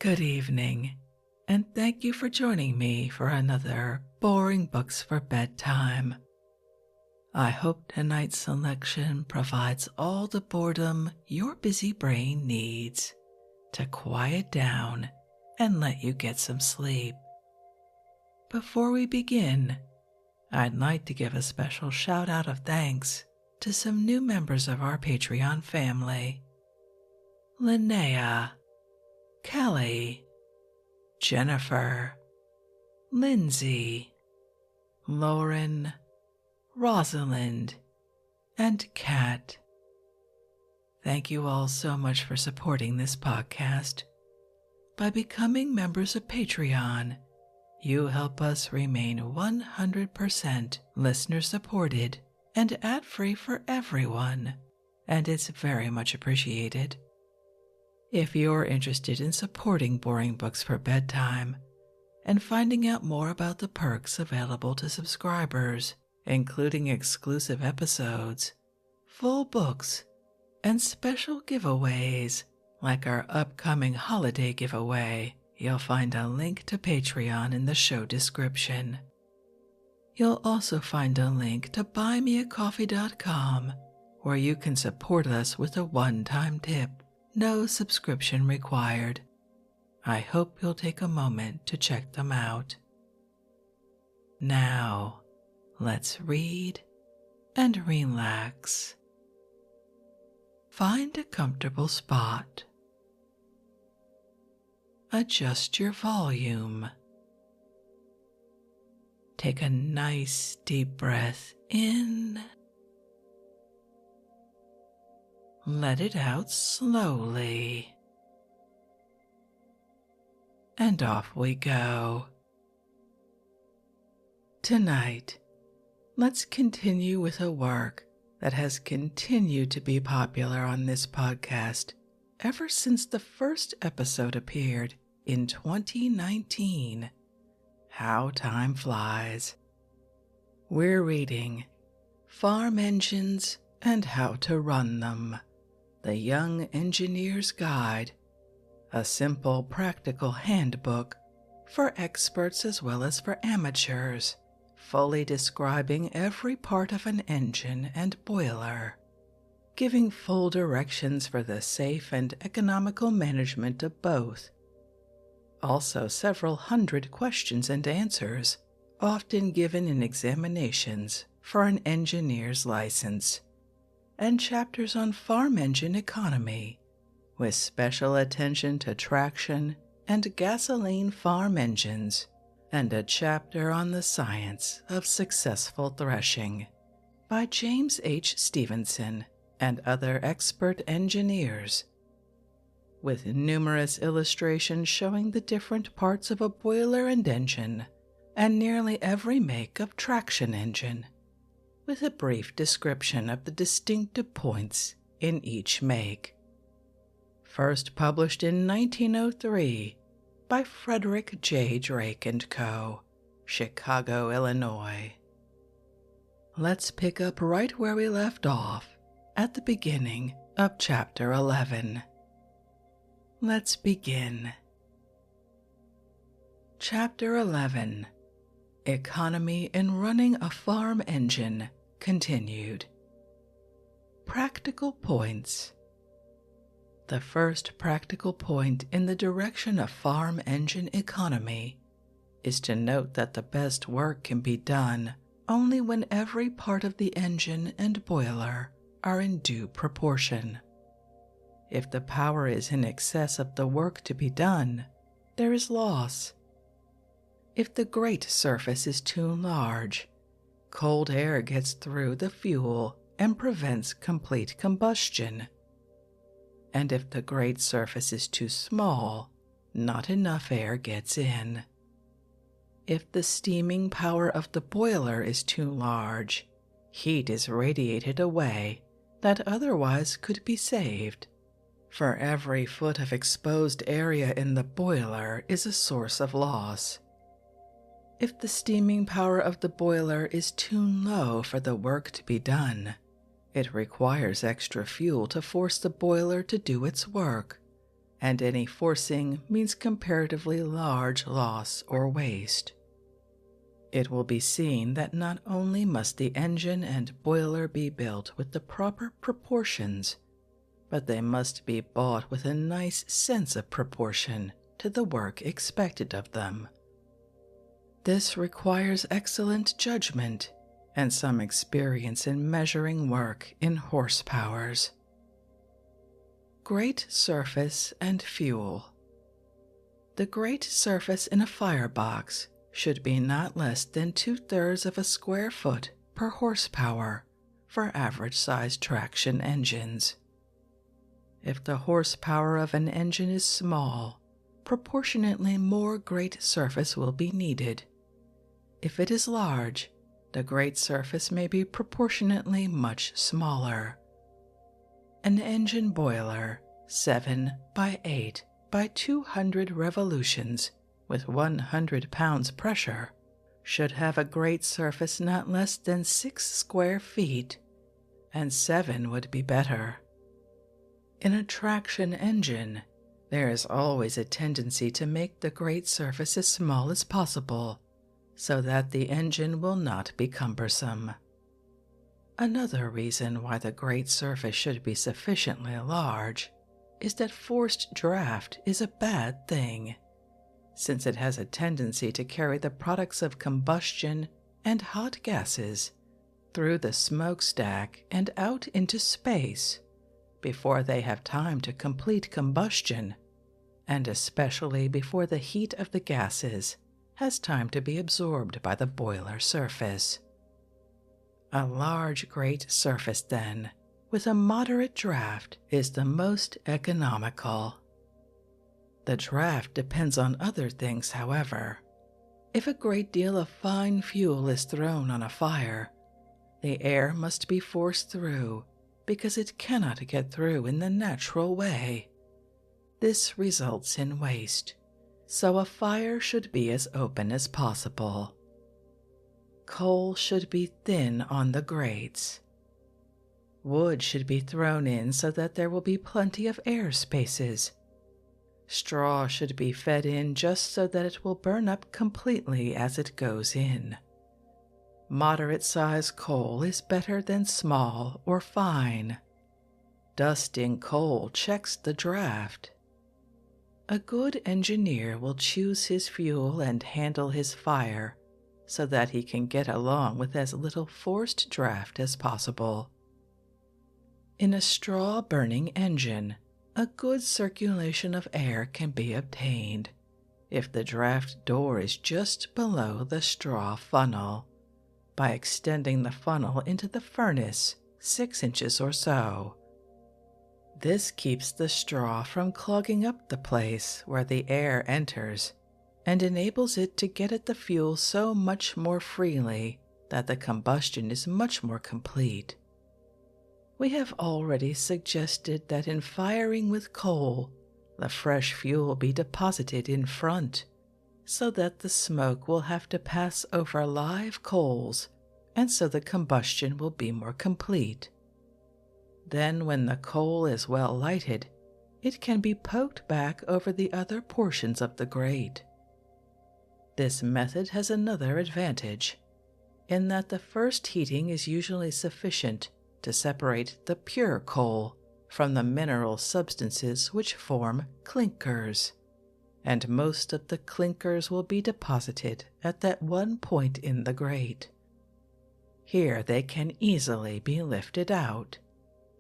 Good evening, and thank you for joining me for another Boring Books for Bedtime. I hope tonight's selection provides all the boredom your busy brain needs to quiet down and let you get some sleep. Before we begin, I'd like to give a special shout out of thanks to some new members of our Patreon family: Linnea, Kelly, Jennifer, Lindsay, Lauren, Rosalind, and Kat. Thank you all so much for supporting this podcast. By becoming members of Patreon, you help us remain 100% listener supported and ad-free for everyone, and it's very much appreciated. If you're interested in supporting Boring Books for Bedtime and finding out more about the perks available to subscribers, including exclusive episodes, full books, and special giveaways like our upcoming holiday giveaway, you'll find a link to Patreon in the show description. You'll also find a link to buymeacoffee.com, where you can support us with a one-time tip. No subscription required. I hope you'll take a moment to check them out. Now, let's read and relax. Find a comfortable spot. Adjust your volume. Take a nice deep breath in. Let it out slowly. And off we go. Tonight, let's continue with a work that has continued to be popular on this podcast ever since the first episode appeared in 2019. How Time Flies. We're reading Farm Engines and How to Run Them: The Young Engineer's Guide, a simple, practical handbook for experts as well as for amateurs, fully describing every part of an engine and boiler, giving full directions for the safe and economical management of both. Also, several hundred questions and answers, often given in examinations for an engineer's license, and chapters on farm engine economy, with special attention to traction and gasoline farm engines, and a chapter on the science of successful threshing by James H. Stevenson and other expert engineers, with numerous illustrations showing the different parts of a boiler and engine, and nearly every make of traction engine, with a brief description of the distinctive points in each make. First published in 1903 by Frederick J. Drake & Co., Chicago, Illinois. Let's pick up right where we left off, at the beginning of Chapter 11. Let's begin. Chapter 11. Economy in Running a Farm Engine continued. Practical points. The first practical point in the direction of farm engine economy is to note that the best work can be done only when every part of the engine and boiler are in due proportion. If the power is in excess of the work to be done, there is loss. If the grate surface is too large, cold air gets through the fuel and prevents complete combustion. And if the grate surface is too small, not enough air gets in. If the steaming power of the boiler is too large, heat is radiated away that otherwise could be saved. For every foot of exposed area in the boiler is a source of loss. If the steaming power of the boiler is too low for the work to be done, it requires extra fuel to force the boiler to do its work, and any forcing means comparatively large loss or waste. It will be seen that not only must the engine and boiler be built with the proper proportions, but they must be bought with a nice sense of proportion to the work expected of them. This requires excellent judgment and some experience in measuring work in horsepowers. Grate surface and fuel. The grate surface in a firebox should be not less than 2/3 of a square foot per horsepower for average-sized traction engines. If the horsepower of an engine is small, proportionately more grate surface will be needed. If it is large, the grate surface may be proportionately much smaller. An engine boiler 7 by 8 by 200 revolutions with 100 pounds pressure should have a grate surface not less than 6 square feet, and 7 would be better. In a traction engine, there is always a tendency to make the grate surface as small as possible, so that the engine will not be cumbersome. Another reason why the grate surface should be sufficiently large is that forced draft is a bad thing, since it has a tendency to carry the products of combustion and hot gases through the smokestack and out into space before they have time to complete combustion, and especially before the heat of the gases has time to be absorbed by the boiler surface. A large grate surface, then, with a moderate draft is the most economical. The draft depends on other things, however. If a great deal of fine fuel is thrown on a fire, the air must be forced through because it cannot get through in the natural way. This results in waste, so a fire should be as open as possible. Coal should be thin on the grates. Wood should be thrown in so that there will be plenty of air spaces. Straw should be fed in just so that it will burn up completely as it goes in. Moderate-sized coal is better than small or fine. Dust in coal checks the draft. A good engineer will choose his fuel and handle his fire so that he can get along with as little forced draft as possible. In a straw-burning engine, a good circulation of air can be obtained if the draft door is just below the straw funnel, by extending the funnel into the furnace 6 inches or so. This keeps the straw from clogging up the place where the air enters and enables it to get at the fuel so much more freely that the combustion is much more complete. We have already suggested that in firing with coal, the fresh fuel be deposited in front, so that the smoke will have to pass over live coals, and so the combustion will be more complete. Then, when the coal is well lighted, it can be poked back over the other portions of the grate. This method has another advantage, in that the first heating is usually sufficient to separate the pure coal from the mineral substances which form clinkers, and most of the clinkers will be deposited at that one point in the grate. Here they can easily be lifted out,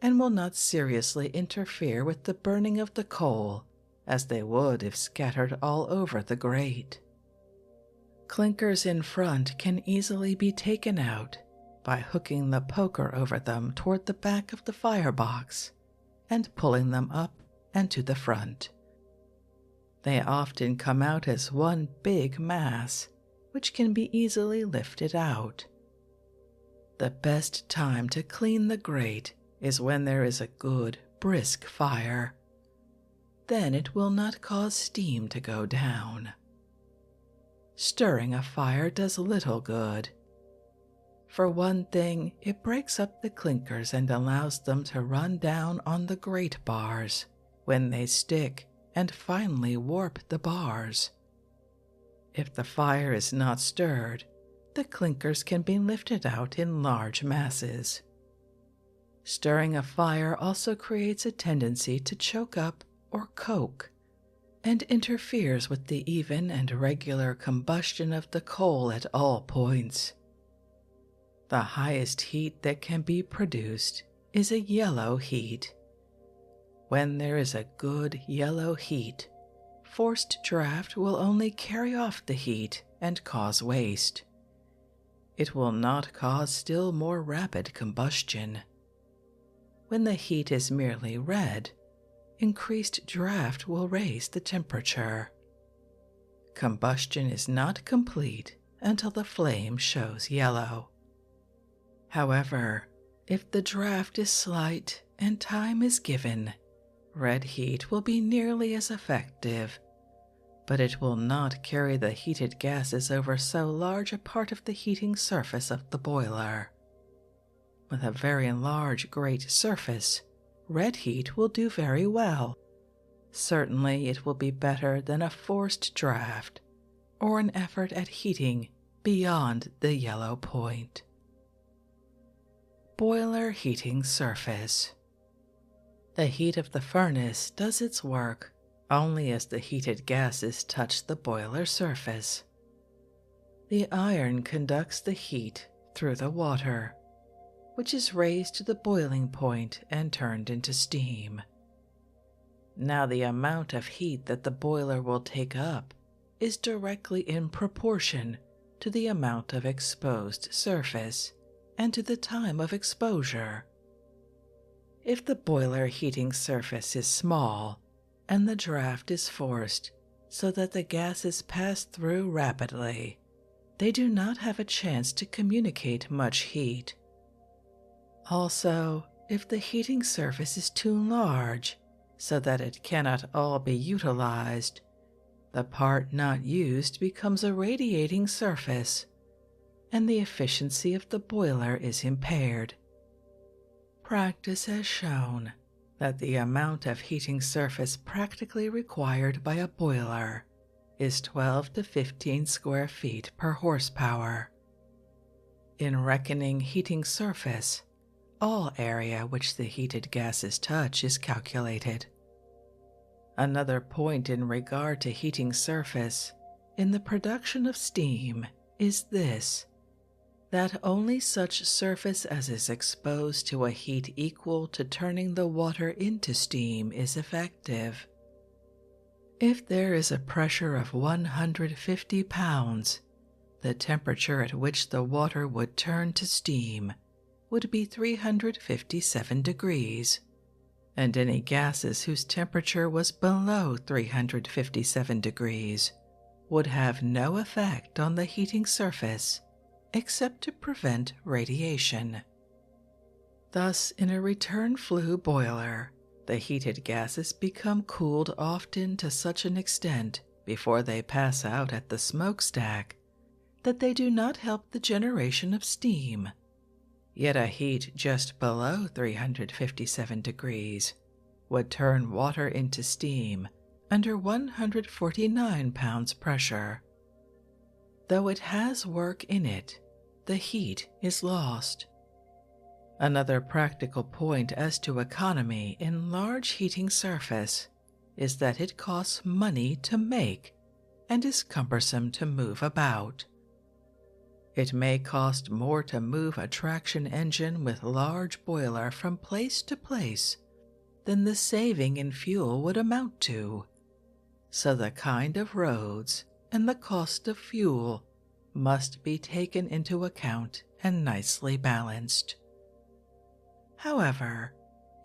and will not seriously interfere with the burning of the coal as they would if scattered all over the grate. Clinkers in front can easily be taken out by hooking the poker over them toward the back of the firebox and pulling them up and to the front. They often come out as one big mass, which can be easily lifted out. The best time to clean the grate is when there is a good, brisk fire. Then it will not cause steam to go down. Stirring a fire does little good. For one thing, it breaks up the clinkers and allows them to run down on the grate bars when they stick and finally warp the bars. If the fire is not stirred, the clinkers can be lifted out in large masses. Stirring a fire also creates a tendency to choke up or coke, and interferes with the even and regular combustion of the coal at all points. The highest heat that can be produced is a yellow heat. When there is a good yellow heat, forced draft will only carry off the heat and cause waste. It will not cause still more rapid combustion. When the heat is merely red, increased draft will raise the temperature. Combustion is not complete until the flame shows yellow. However, if the draft is slight and time is given, red heat will be nearly as effective, but it will not carry the heated gases over so large a part of the heating surface of the boiler. With a very large grate surface, red heat will do very well. Certainly it will be better than a forced draft or an effort at heating beyond the yellow point. Boiler heating surface. The heat of the furnace does its work only as the heated gases touch the boiler surface. The iron conducts the heat through the water, which is raised to the boiling point and turned into steam. Now the amount of heat that the boiler will take up is directly in proportion to the amount of exposed surface and to the time of exposure. If the boiler heating surface is small and the draft is forced so that the gases pass through rapidly, they do not have a chance to communicate much heat. Also, if the heating surface is too large so that it cannot all be utilized, the part not used becomes a radiating surface, and the efficiency of the boiler is impaired. Practice has shown that the amount of heating surface practically required by a boiler is 12 to 15 square feet per horsepower. In reckoning heating surface, all area which the heated gases touch is calculated. Another point in regard to heating surface in the production of steam is this: that only such surface as is exposed to a heat equal to turning the water into steam is effective. If there is a pressure of 150 pounds, the temperature at which the water would turn to steam would be 357 degrees, and any gases whose temperature was below 357 degrees would have no effect on the heating surface except to prevent radiation. Thus, in a return flue boiler, the heated gases become cooled often to such an extent before they pass out at the smokestack that they do not help the generation of steam. Yet a heat just below 357 degrees would turn water into steam under 149 pounds pressure. Though it has work in it, the heat is lost. Another practical point as to economy in large heating surface is that it costs money to make and is cumbersome to move about. It may cost more to move a traction engine with large boiler from place to place than the saving in fuel would amount to, so the kind of roads and the cost of fuel must be taken into account and nicely balanced. However,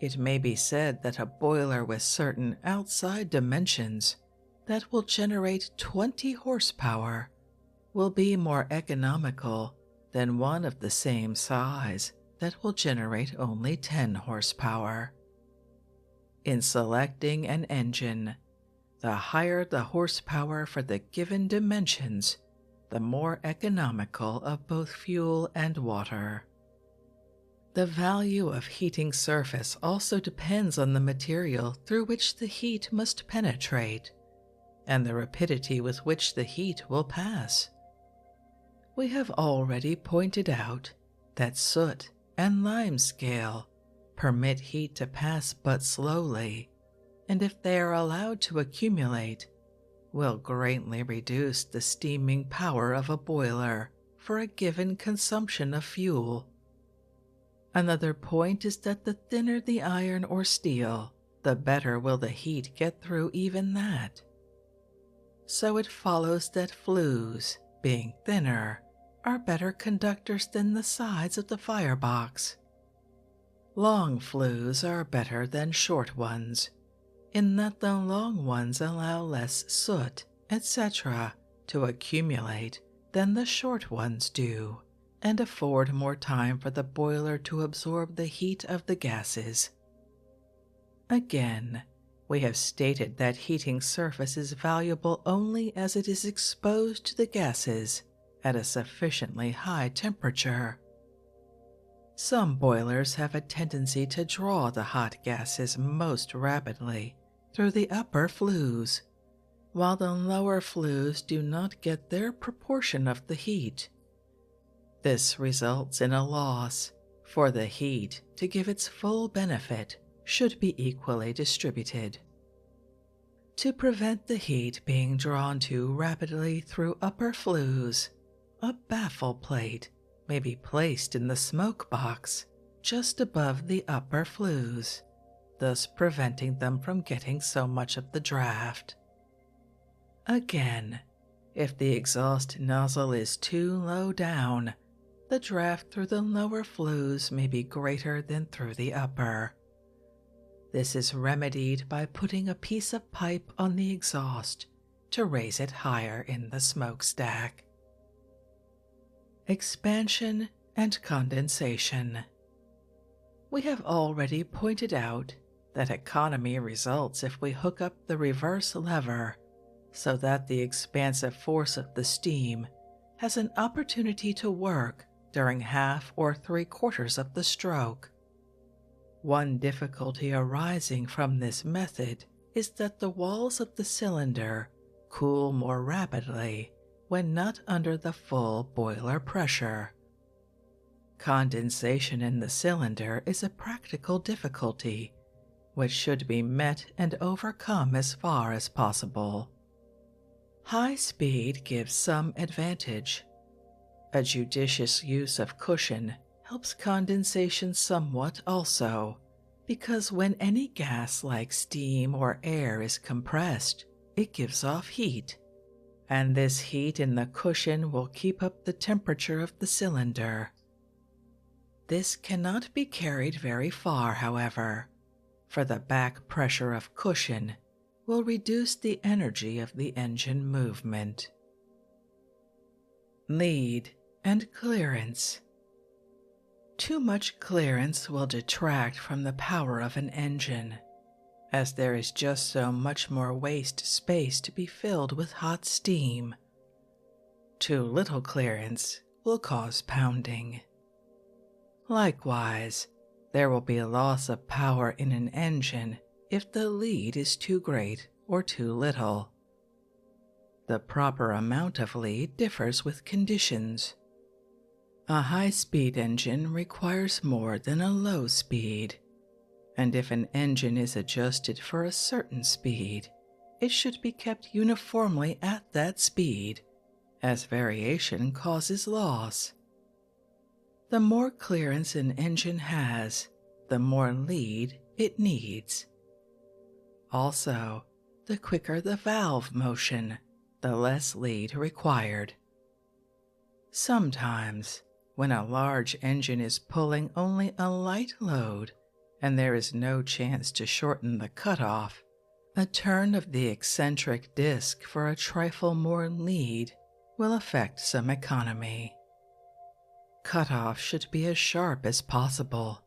it may be said that a boiler with certain outside dimensions that will generate 20 horsepower will be more economical than one of the same size that will generate only 10 horsepower. In selecting an engine, the higher the horsepower for the given dimensions, the more economical of both fuel and water. The value of heating surface also depends on the material through which the heat must penetrate and the rapidity with which the heat will pass. We have already pointed out that soot and limescale permit heat to pass but slowly, and if they are allowed to accumulate, will greatly reduce the steaming power of a boiler for a given consumption of fuel. Another point is that the thinner the iron or steel, the better will the heat get through even that. So it follows that flues, being thinner, are better conductors than the sides of the firebox. Long flues are better than short ones, in that the long ones allow less soot, etc., to accumulate than the short ones do, and afford more time for the boiler to absorb the heat of the gases. Again, we have stated that heating surface is valuable only as it is exposed to the gases at a sufficiently high temperature. Some boilers have a tendency to draw the hot gases most rapidly through the upper flues, while the lower flues do not get their proportion of the heat. This results in a loss, for the heat, to give its full benefit, should be equally distributed. To prevent the heat being drawn too rapidly through upper flues, a baffle plate may be placed in the smoke box just above the upper flues, thus preventing them from getting so much of the draft. Again, if the exhaust nozzle is too low down, the draft through the lower flues may be greater than through the upper. This is remedied by putting a piece of pipe on the exhaust to raise it higher in the smokestack. Expansion and condensation. We have already pointed out that economy results if we hook up the reverse lever so that the expansive force of the steam has an opportunity to work during half or 3/4 of the stroke. One difficulty arising from this method is that the walls of the cylinder cool more rapidly when not under the full boiler pressure. Condensation in the cylinder is a practical difficulty which should be met and overcome as far as possible. High speed gives some advantage. A judicious use of cushion helps condensation somewhat also, because when any gas like steam or air is compressed, it gives off heat, and this heat in the cushion will keep up the temperature of the cylinder. This cannot be carried very far, however, for the back pressure of cushion will reduce the energy of the engine movement. Lead and clearance. Too much clearance will detract from the power of an engine, as there is just so much more waste space to be filled with hot steam. Too little clearance will cause pounding. Likewise, there will be a loss of power in an engine if the lead is too great or too little. The proper amount of lead differs with conditions. A high-speed engine requires more than a low speed, and if an engine is adjusted for a certain speed, it should be kept uniformly at that speed, as variation causes loss. The more clearance an engine has, the more lead it needs. Also, the quicker the valve motion, the less lead required. Sometimes, when a large engine is pulling only a light load and there is no chance to shorten the cutoff, a turn of the eccentric disc for a trifle more lead will affect some economy. Cutoff should be as sharp as possible.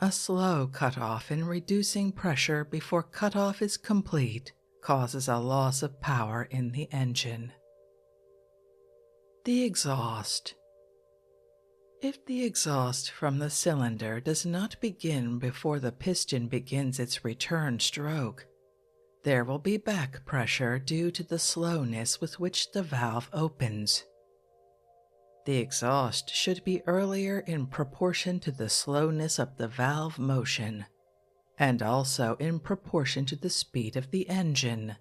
A slow cutoff in reducing pressure before cutoff is complete causes a loss of power in the engine. The exhaust. If the exhaust from the cylinder does not begin before the piston begins its return stroke, there will be back pressure due to the slowness with which the valve opens. The exhaust should be earlier in proportion to the slowness of the valve motion, and also in proportion to the speed of the engine,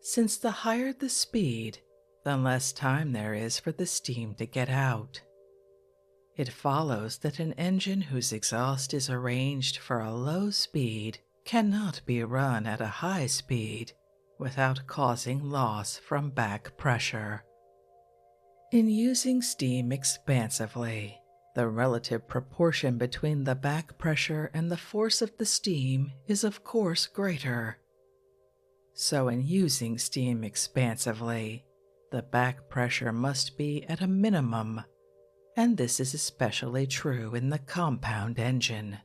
since the higher the speed, the less time there is for the steam to get out. It follows that an engine whose exhaust is arranged for a low speed cannot be run at a high speed without causing loss from back pressure. In using steam expansively, the relative proportion between the back pressure and the force of the steam is of course greater. So in using steam expansively, the back pressure must be at a minimum, and this is especially true in the compound engine.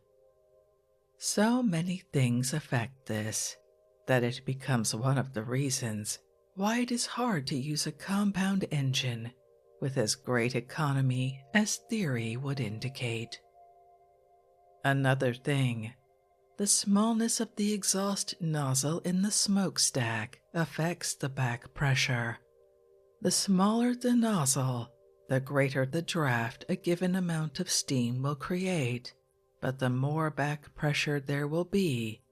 So many things affect this that it becomes one of the reasons why it is hard to use a compound engine with as great economy as theory would indicate. Another thing, the smallness of the exhaust nozzle in the smokestack affects the back pressure. The smaller the nozzle, the greater the draft a given amount of steam will create, but the more back pressure there will be,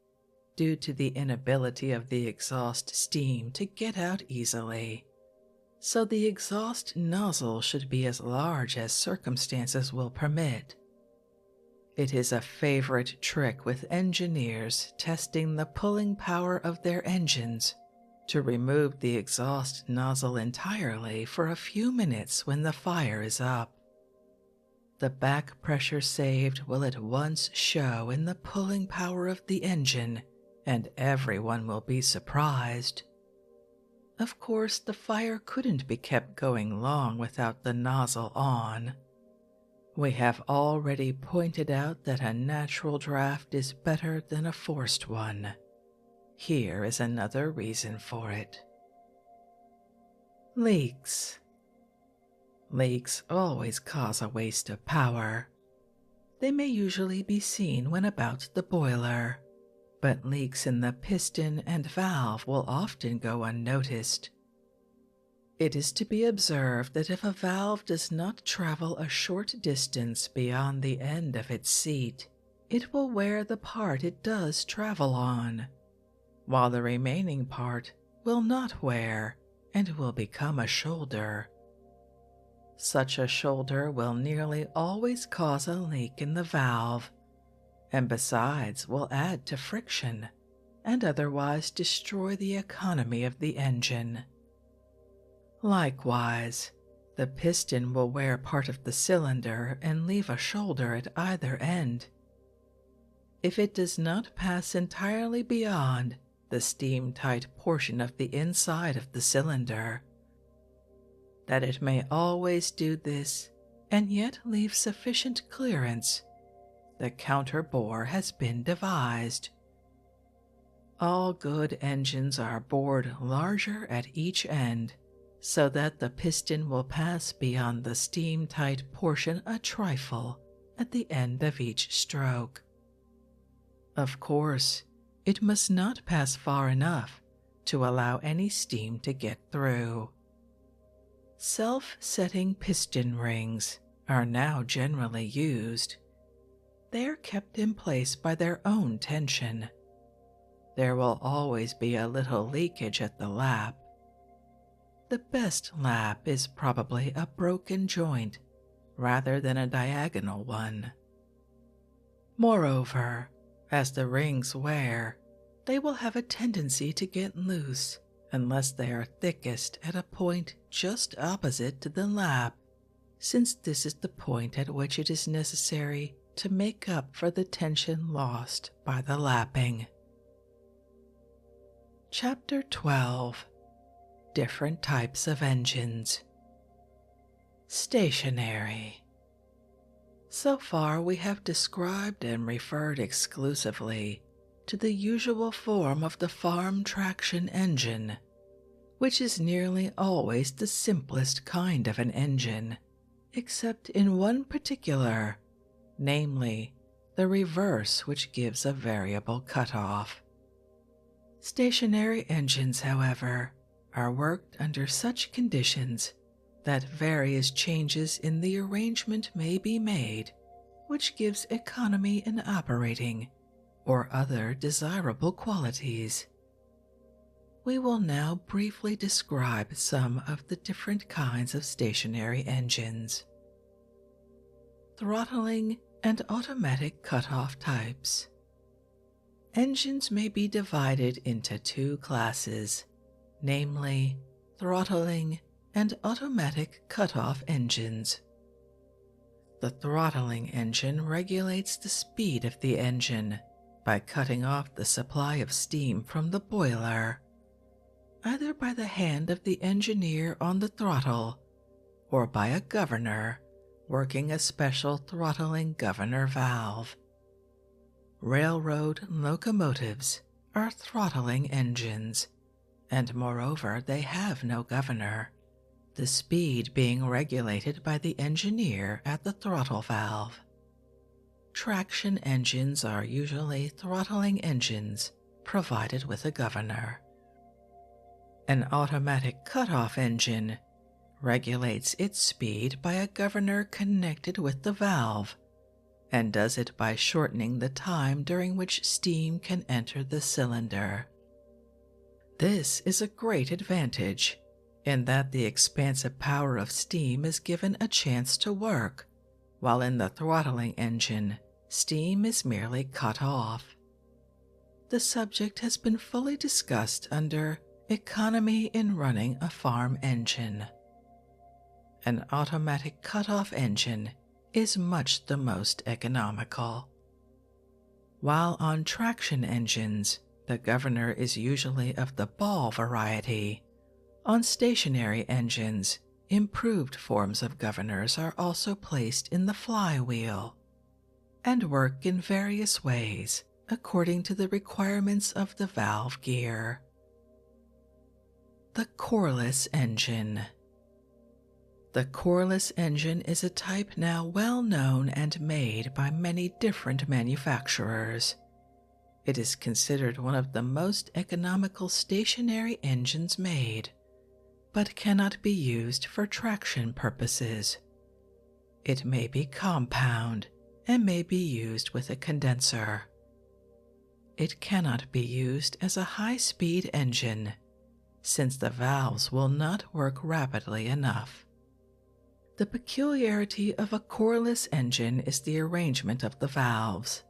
due to the inability of the exhaust steam to get out easily. So the exhaust nozzle should be as large as circumstances will permit. It is a favorite trick with engineers testing the pulling power of their engines to remove the exhaust nozzle entirely for a few minutes when the fire is up. The back pressure saved will at once show in the pulling power of the engine, and everyone will be surprised. Of course, the fire couldn't be kept going long without the nozzle on. We have already pointed out that a natural draft is better than a forced one. Here is another reason for it. Leaks. Leaks always cause a waste of power. They may usually be seen when about the boiler, but leaks in the piston and valve will often go unnoticed. It is to be observed that if a valve does not travel a short distance beyond the end of its seat, it will wear the part it does travel on, while the remaining part will not wear and will become a shoulder. Such a shoulder will nearly always cause a leak in the valve, and besides will add to friction and otherwise destroy the economy of the engine. Likewise, the piston will wear part of the cylinder and leave a shoulder at either end. If it does not pass entirely beyond the steam-tight portion of the inside of the cylinder, that it may always do this and yet leave sufficient clearance, the counter bore has been devised. All good engines are bored larger at each end, so that the piston will pass beyond the steam-tight portion a trifle at the end of each stroke. Of course, it must not pass far enough to allow any steam to get through. Self-setting piston rings are now generally used. They are kept in place by their own tension. There will always be a little leakage at the lap. The best lap is probably a broken joint rather than a diagonal one. Moreover, as the rings wear, they will have a tendency to get loose unless they are thickest at a point just opposite to the lap, since this is the point at which it is necessary to make up for the tension lost by the lapping. Chapter 12. Different Types of Engines. Stationary. So far we have described and referred exclusively to the usual form of the farm traction engine, which is nearly always the simplest kind of an engine, except in one particular, namely the reverse, which gives a variable cutoff. Stationary engines, however, are worked under such conditions that various changes in the arrangement may be made, which gives economy in operating or other desirable qualities. We will now briefly describe some of the different kinds of stationary engines. Throttling and automatic cutoff types. Engines may be divided into two classes, namely throttling and automatic cutoff engines. The throttling engine regulates the speed of the engine by cutting off the supply of steam from the boiler, either by the hand of the engineer on the throttle or by a governor working a special throttling governor valve. Railroad locomotives are throttling engines, and moreover they have no governor, the speed being regulated by the engineer at the throttle valve. Traction engines are usually throttling engines provided with a governor. An automatic cutoff engine regulates its speed by a governor connected with the valve, and does it by shortening the time during which steam can enter the cylinder. This is a great advantage, in that the expansive power of steam is given a chance to work, while in the throttling engine, steam is merely cut off. The subject has been fully discussed under Economy in running a farm engine. An automatic cutoff engine is much the most economical. While on traction engines, the governor is usually of the ball variety, on stationary engines, improved forms of governors are also placed in the flywheel and work in various ways according to the requirements of the valve gear. The coreless engine. The coreless engine is a type now well known and made by many different manufacturers. It is considered one of the most economical stationary engines made, but cannot be used for traction purposes. It may be compound and may be used with a condenser. It cannot be used as a high-speed engine, since the valves will not work rapidly enough. The peculiarity of a coreless engine is the arrangement of the valves.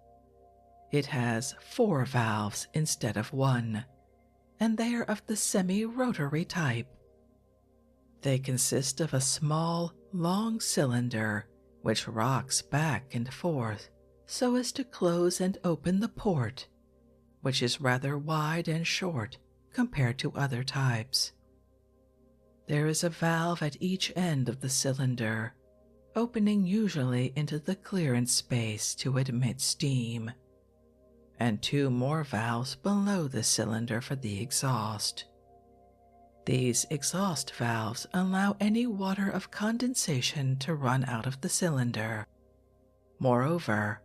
It has 4 valves instead of 1, and they are of the semi-rotary type. They consist of a small, long cylinder which rocks back and forth so as to close and open the port, which is rather wide and short compared to other types. There is a valve at each end of the cylinder, opening usually into the clearance space to admit steam, and 2 more valves below the cylinder for the exhaust. These exhaust valves allow any water of condensation to run out of the cylinder. Moreover,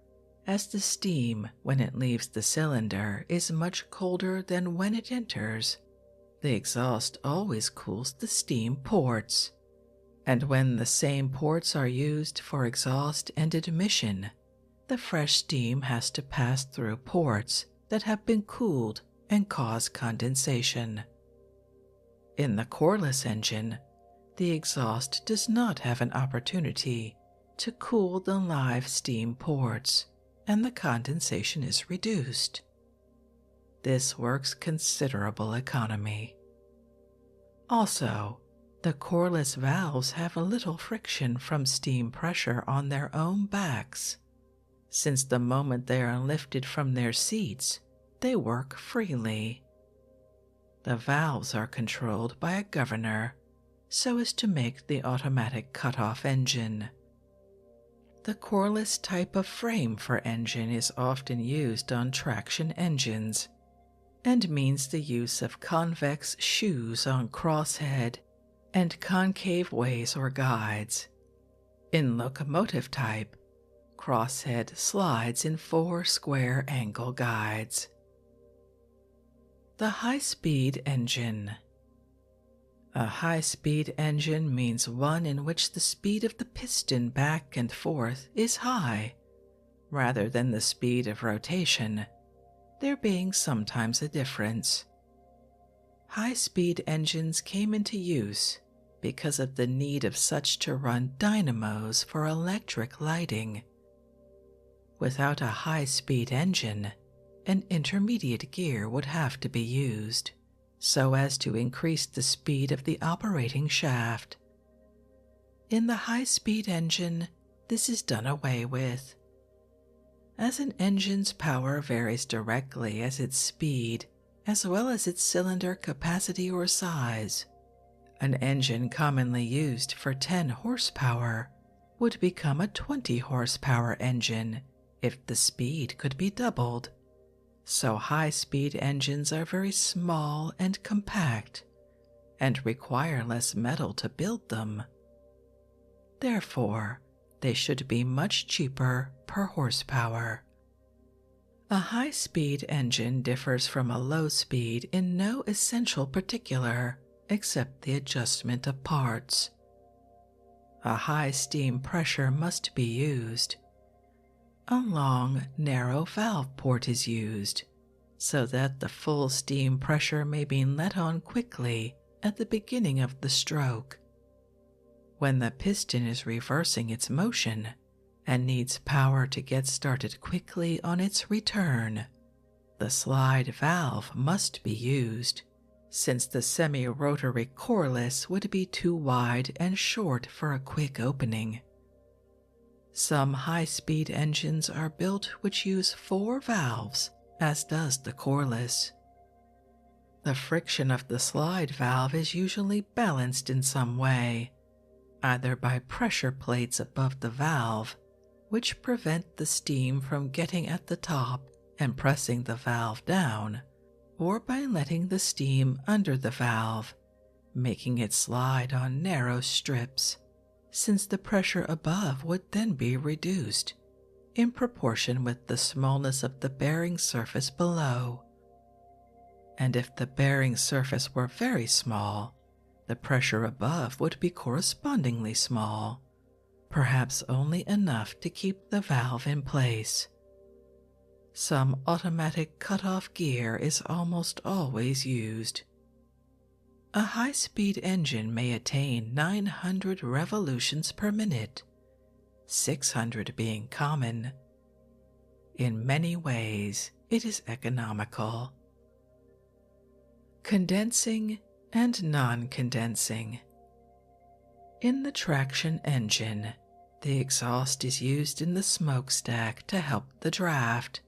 as the steam when it leaves the cylinder is much colder than when it enters, the exhaust always cools the steam ports, and when the same ports are used for exhaust and admission, the fresh steam has to pass through ports that have been cooled and cause condensation. In the coreless engine, the exhaust does not have an opportunity to cool the live steam ports, and the condensation is reduced. This works considerable economy. Also, the coreless valves have little friction from steam pressure on their own backs, since the moment they are lifted from their seats, they work freely. The valves are controlled by a governor so as to make the automatic cutoff engine. The coreless type of frame for engine is often used on traction engines and means the use of convex shoes on crosshead and concave ways or guides. In locomotive type, crosshead slides in 4 square angle guides. The high-speed engine. A high-speed engine means one in which the speed of the piston back and forth is high, rather than the speed of rotation, there being sometimes a difference. High-speed engines came into use because of the need of such to run dynamos for electric lighting. Without a high-speed engine, an intermediate gear would have to be used, so as to increase the speed of the operating shaft. In the high-speed engine, this is done away with. As an engine's power varies directly as its speed, as well as its cylinder capacity or size, an engine commonly used for 10 horsepower would become a 20 horsepower engine if the speed could be doubled. So high-speed engines are very small and compact, and require less metal to build them. Therefore, they should be much cheaper per horsepower. A high-speed engine differs from a low-speed in no essential particular except the adjustment of parts. A high steam pressure must be used. A long, narrow valve port is used, so that the full steam pressure may be let on quickly at the beginning of the stroke. When the piston is reversing its motion and needs power to get started quickly on its return, the slide valve must be used, since the semi-rotary corliss would be too wide and short for a quick opening. Some high-speed engines are built which use 4 valves, as does the corliss. The friction of the slide valve is usually balanced in some way, either by pressure plates above the valve, which prevent the steam from getting at the top and pressing the valve down, or by letting the steam under the valve, making it slide on narrow strips, since the pressure above would then be reduced, in proportion with the smallness of the bearing surface below. And if the bearing surface were very small, the pressure above would be correspondingly small, perhaps only enough to keep the valve in place. Some automatic cut-off gear is almost always used. A high-speed engine may attain 900 revolutions per minute, 600 being common. In many ways, it is economical. Condensing and non-condensing. In the traction engine, the exhaust is used in the smokestack to help the draft,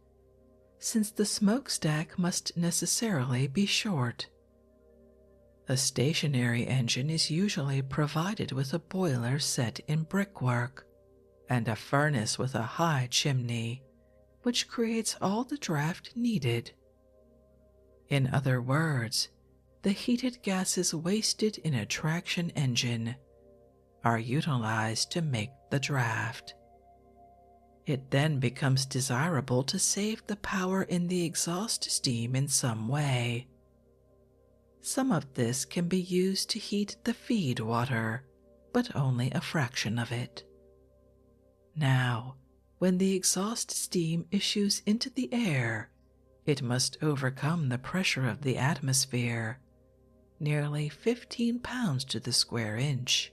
since the smokestack must necessarily be short. A stationary engine is usually provided with a boiler set in brickwork and a furnace with a high chimney, which creates all the draft needed. In other words, the heated gases wasted in a traction engine are utilized to make the draft. It then becomes desirable to save the power in the exhaust steam in some way. Some of this can be used to heat the feed water, but only a fraction of it. Now, when the exhaust steam issues into the air, it must overcome the pressure of the atmosphere, nearly 15 pounds to the square inch,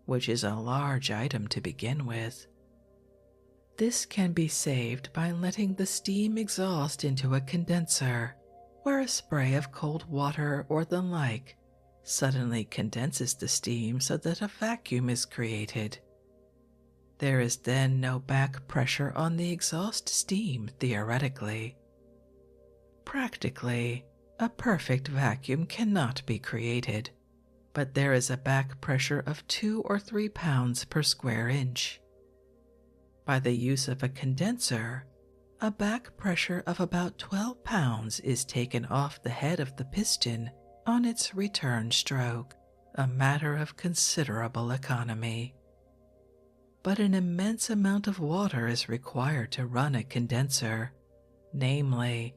which is a large item to begin with. This can be saved by letting the steam exhaust into a condenser, where a spray of cold water or the like suddenly condenses the steam so that a vacuum is created. There is then no back pressure on the exhaust steam theoretically. Practically, a perfect vacuum cannot be created, but there is a back pressure of 2 or 3 pounds per square inch. By the use of a condenser, a back pressure of about 12 pounds is taken off the head of the piston on its return stroke, a matter of considerable economy. but an immense amount of water is required to run a condenser, namely,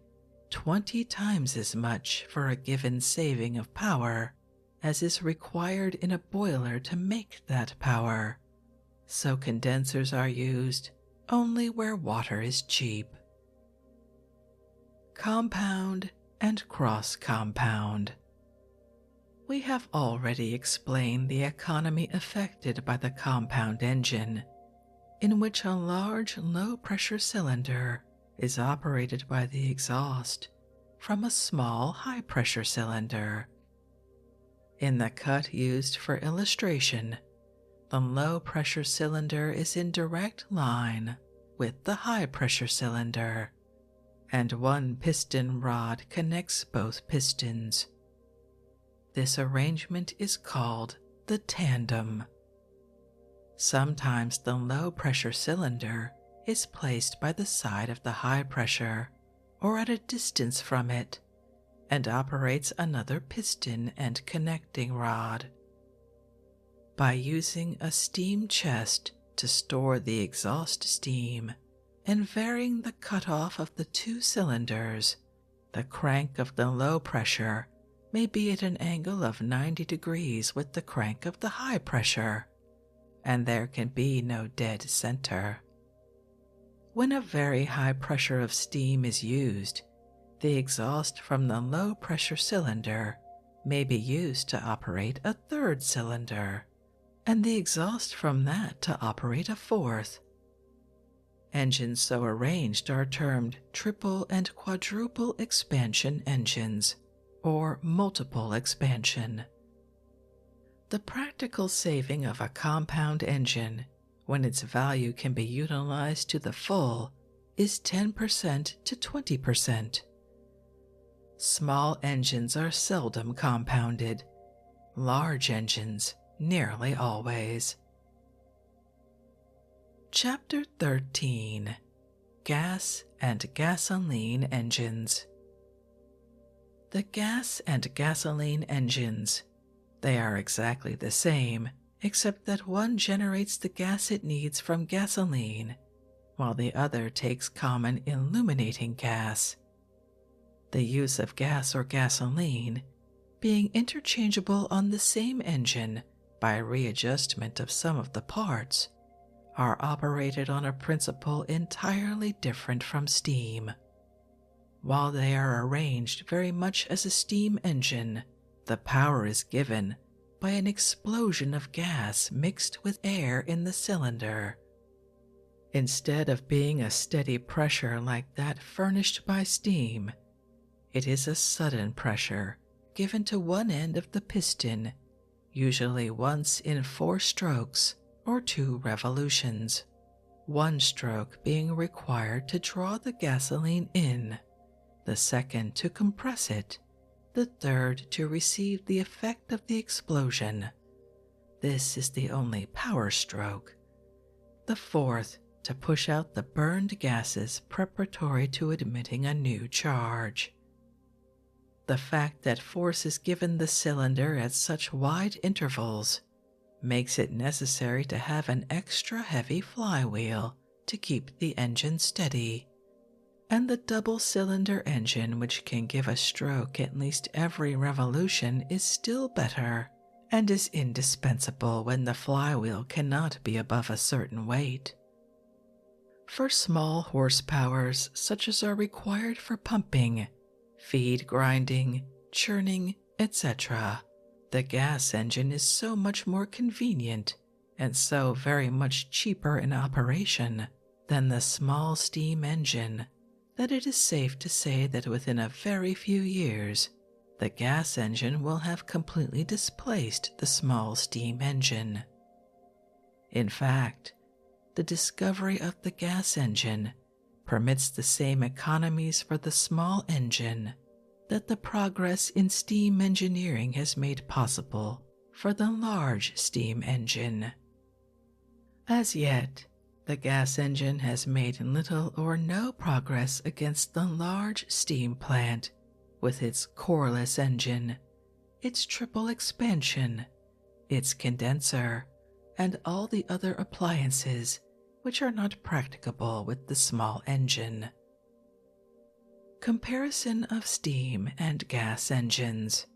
20 times as much for a given saving of power as is required in a boiler to make that power. So condensers are used only where water is cheap. Compound and cross-compound. We have already explained the economy affected by the compound engine, in which a large low-pressure cylinder is operated by the exhaust from a small high-pressure cylinder. In the cut used for illustration, the low-pressure cylinder is in direct line with the high-pressure cylinder, and one piston rod connects both pistons. This arrangement is called the tandem. Sometimes the low-pressure cylinder is placed by the side of the high-pressure or at a distance from it and operates another piston and connecting rod. By using a steam chest to store the exhaust steam and varying the cutoff of the two cylinders, the crank of the low pressure may be at an angle of 90 degrees with the crank of the high pressure, and there can be no dead center. When a very high pressure of steam is used, the exhaust from the low pressure cylinder may be used to operate a third cylinder, and the exhaust from that to operate a fourth. Engines so arranged are termed triple and quadruple expansion engines, or multiple expansion. The practical saving of a compound engine, when its value can be utilized to the full, is 10% to 20%. Small engines are seldom compounded, large engines nearly always. Chapter 13. Gas and Gasoline Engines. The gas and gasoline engines, they are exactly the same, except that one generates the gas it needs from gasoline, while the other takes common illuminating gas. The use of gas or gasoline, being interchangeable on the same engine by readjustment of some of the parts, are operated on a principle entirely different from steam. While they are arranged very much as a steam engine, the power is given by an explosion of gas mixed with air in the cylinder. Instead of being a steady pressure like that furnished by steam, it is a sudden pressure given to one end of the piston, usually once in 4 strokes or 2 revolutions, one stroke being required to draw the gasoline in, the second to compress it, the third to receive the effect of the explosion. This is the only power stroke. The fourth to push out the burned gases preparatory to admitting a new charge. The fact that force is given the cylinder at such wide intervals makes it necessary to have an extra heavy flywheel to keep the engine steady, and the double-cylinder engine which can give a stroke at least every revolution is still better and is indispensable when the flywheel cannot be above a certain weight. For small horsepowers such as are required for pumping, feed grinding, churning, etc., the gas engine is so much more convenient and so very much cheaper in operation than the small steam engine that it is safe to say that within a very few years the gas engine will have completely displaced the small steam engine. In fact, the discovery of the gas engine permits the same economies for the small engine that the progress in steam engineering has made possible for the large steam engine. As yet, the gas engine has made little or no progress against the large steam plant with its coreless engine, its triple expansion, its condenser, and all the other appliances which are not practicable with the small engine. Comparison of steam and gas engines.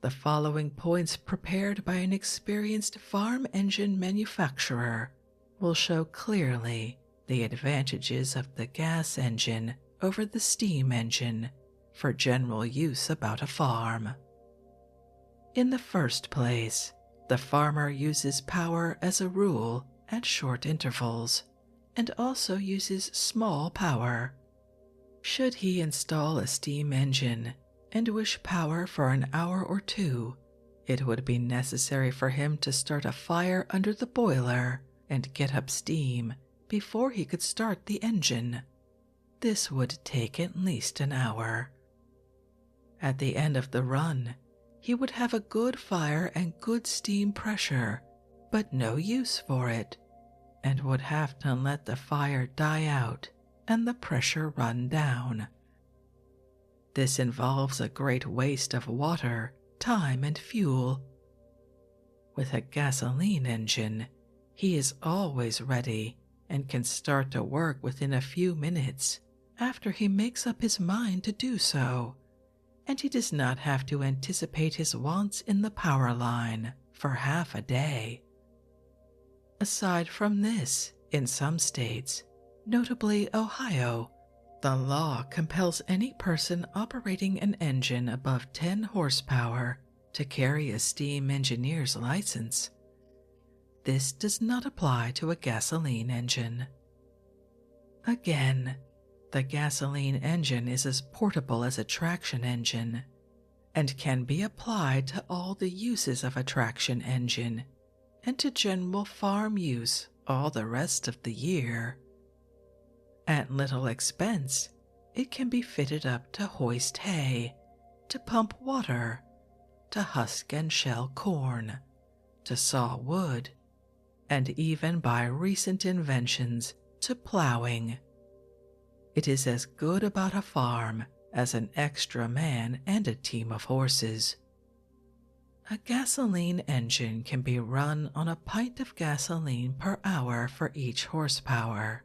The following points prepared by an experienced farm engine manufacturer will show clearly the advantages of the gas engine over the steam engine for general use about a farm. In the first place, the farmer uses power as a rule at short intervals and also uses small power. Should he install a steam engine and wish power for an hour or two, it would be necessary for him to start a fire under the boiler and get up steam before he could start the engine. This would take at least an hour. At the end of the run, he would have a good fire and good steam pressure, but no use for it, and would have to let the fire die out and the pressure run down. This involves a great waste of water, time, and fuel. With a gasoline engine, he is always ready and can start to work within a few minutes after he makes up his mind to do so, and he does not have to anticipate his wants in the power line for half a day. Aside from this, in some states, notably Ohio, the law compels any person operating an engine above 10 horsepower to carry a steam engineer's license. This does not apply to a gasoline engine. Again, the gasoline engine is as portable as a traction engine and can be applied to all the uses of a traction engine and to general farm use all the rest of the year. At little expense, it can be fitted up to hoist hay, to pump water, to husk and shell corn, to saw wood, and even by recent inventions to plowing. It is as good about a farm as an extra man and a team of horses. A gasoline engine can be run on a pint of gasoline per hour for each horsepower,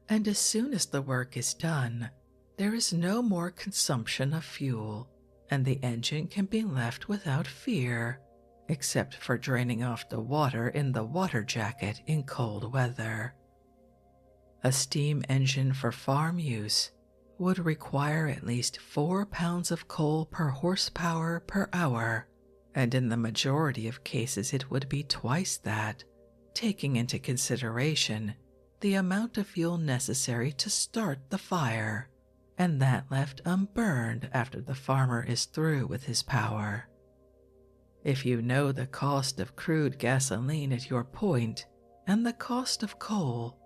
and as soon as the work is done, there is no more consumption of fuel, and the engine can be left without fear, except for draining off the water in the water jacket in cold weather. A steam engine for farm use would require at least 4 pounds of coal per horsepower per hour, and in the majority of cases it would be twice that, taking into consideration the amount of fuel necessary to start the fire, and that left unburned after the farmer is through with his power. If you know the cost of crude gasoline at your point and the cost of coal,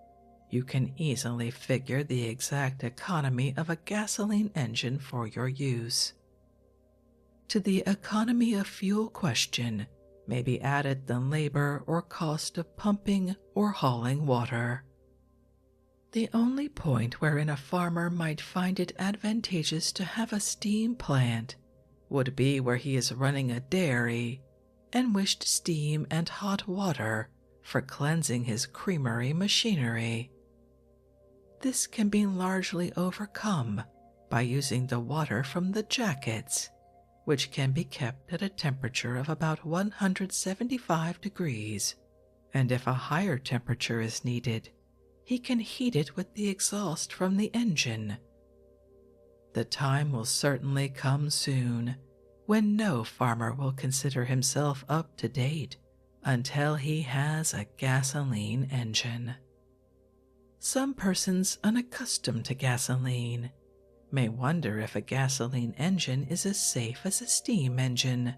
you can easily figure the exact economy of a gasoline engine for your use. To the economy of fuel question may be added the labor or cost of pumping or hauling water. The only point wherein a farmer might find it advantageous to have a steam plant would be where he is running a dairy and wished steam and hot water for cleansing his creamery machinery. This can be largely overcome by using the water from the jackets, which can be kept at a temperature of about 175 degrees, and if a higher temperature is needed, he can heat it with the exhaust from the engine. The time will certainly come soon when no farmer will consider himself up to date until he has a gasoline engine. Some persons unaccustomed to gasoline may wonder if a gasoline engine is as safe as a steam engine.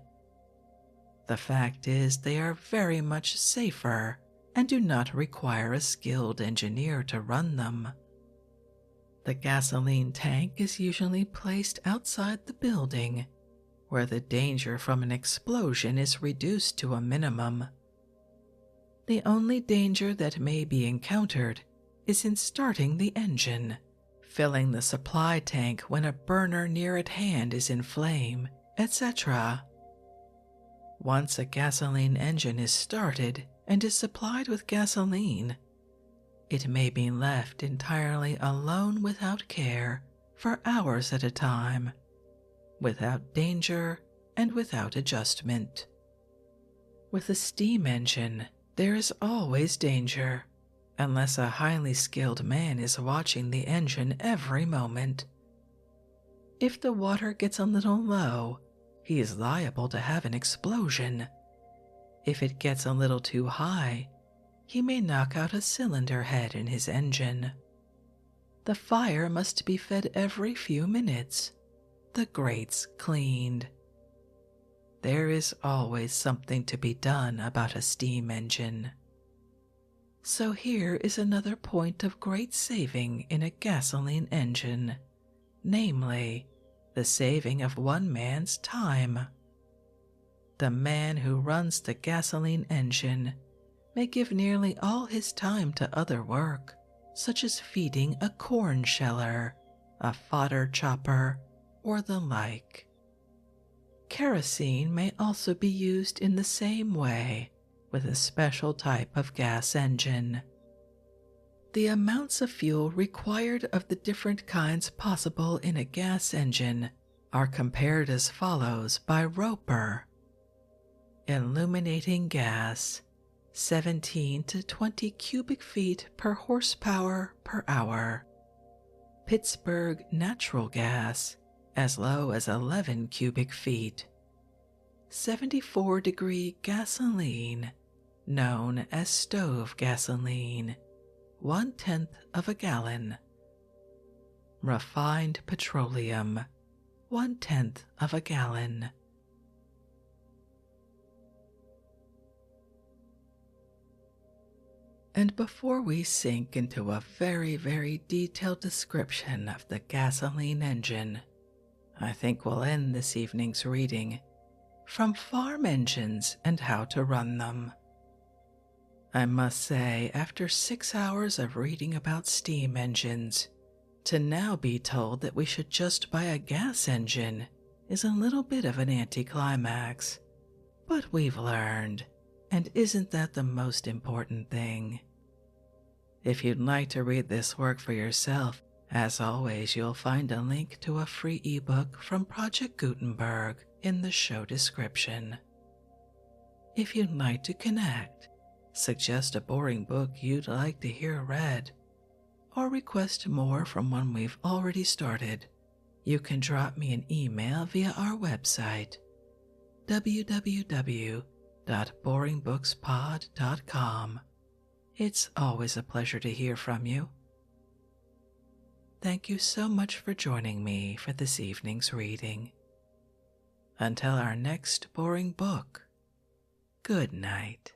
The fact is they are very much safer and do not require a skilled engineer to run them. The gasoline tank is usually placed outside the building, where the danger from an explosion is reduced to a minimum. The only danger that may be encountered is in starting the engine, filling the supply tank when a burner near at hand is in flame, etc. Once a gasoline engine is started, and is supplied with gasoline, it may be left entirely alone without care for hours at a time, without danger and without adjustment. With a steam engine, there is always danger, unless a highly skilled man is watching the engine every moment. If the water gets a little low, he is liable to have an explosion. If it gets a little too high, he may knock out a cylinder head in his engine. The fire must be fed every few minutes, the grates cleaned. There is always something to be done about a steam engine. So here is another point of great saving in a gasoline engine, namely, the saving of one man's time. The man who runs the gasoline engine may give nearly all his time to other work, such as feeding a corn sheller, a fodder chopper, or the like. Kerosene may also be used in the same way with a special type of gas engine. The amounts of fuel required of the different kinds possible in a gas engine are compared as follows by Roper. Illuminating gas, 17 to 20 cubic feet per horsepower per hour. Pittsburgh natural gas, as low as 11 cubic feet. 74-degree gasoline, known as stove gasoline, 1/10 of a gallon. Refined petroleum, 1/10 of a gallon. And before we sink into a very, very detailed description of the gasoline engine, I think we'll end this evening's reading from Farm Engines and How to Run Them. I must say, after 6 hours of reading about steam engines, to now be told that we should just buy a gas engine is a little bit of an anticlimax. But we've learned, and isn't that the most important thing? If you'd like to read this work for yourself, as always, you'll find a link to a free ebook from Project Gutenberg in the show description. If you'd like to connect, suggest a boring book you'd like to hear read, or request more from one we've already started, you can drop me an email via our website, www.boringbookspod.com. It's always a pleasure to hear from you. Thank you so much for joining me for this evening's reading. Until our next boring book, good night.